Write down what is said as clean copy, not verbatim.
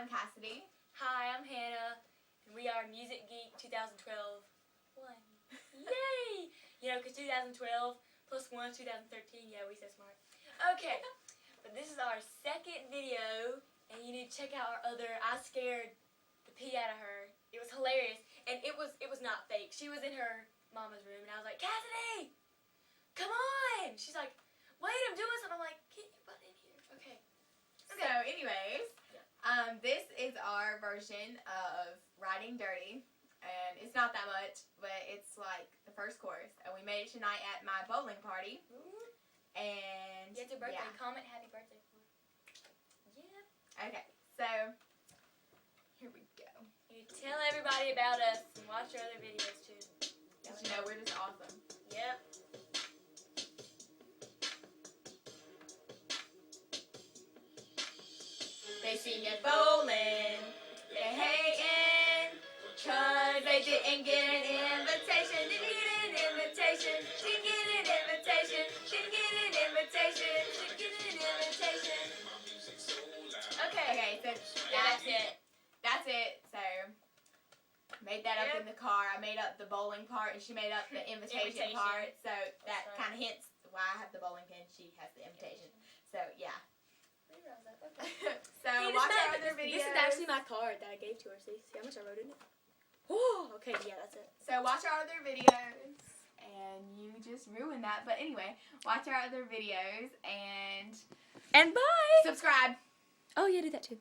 I'm Cassidy. Hi, I'm Hannah, and we are Music Geek 2012 1. Yay! You know, because 2012 plus 1 is 2013. Yeah, we so smart. Okay, but this is our second video, and you need to check out our other. I scared the pee out of her. It was hilarious, and it was not fake. She was in her mama's room, and I was like, Cassidy, come on! She's like, wait, I'm doing something. I'm like, get your butt in here. Okay. So, anyways, this is our version of Riding Dirty, and it's not that much, but it's like the first course, and we made it tonight at my bowling party. And It's her birthday. yeah. Comment happy birthday for her. Yeah. Okay, so here we go. You tell everybody about us and watch our other videos too. Did you know we're just awesome? Yep. They see me bowling, they hating, 'cause they didn't get an invitation. Didn't get an invitation. Didn't get an invitation. Didn't get an invitation. Didn't get an invitation. Okay, so that's it. That's it. So made that up in the car. I made up the bowling part, and she made up the invitation part. So that kind of hints why I have the bowling pin. She has the invitation. So yeah. So See, watch our other videos. This is actually my card that I gave to her. See how much I wrote in it? Oh, okay, yeah, that's it. So watch our other videos, and you just ruined that. But anyway, watch our other videos and bye. subscribe. Oh yeah, do that too.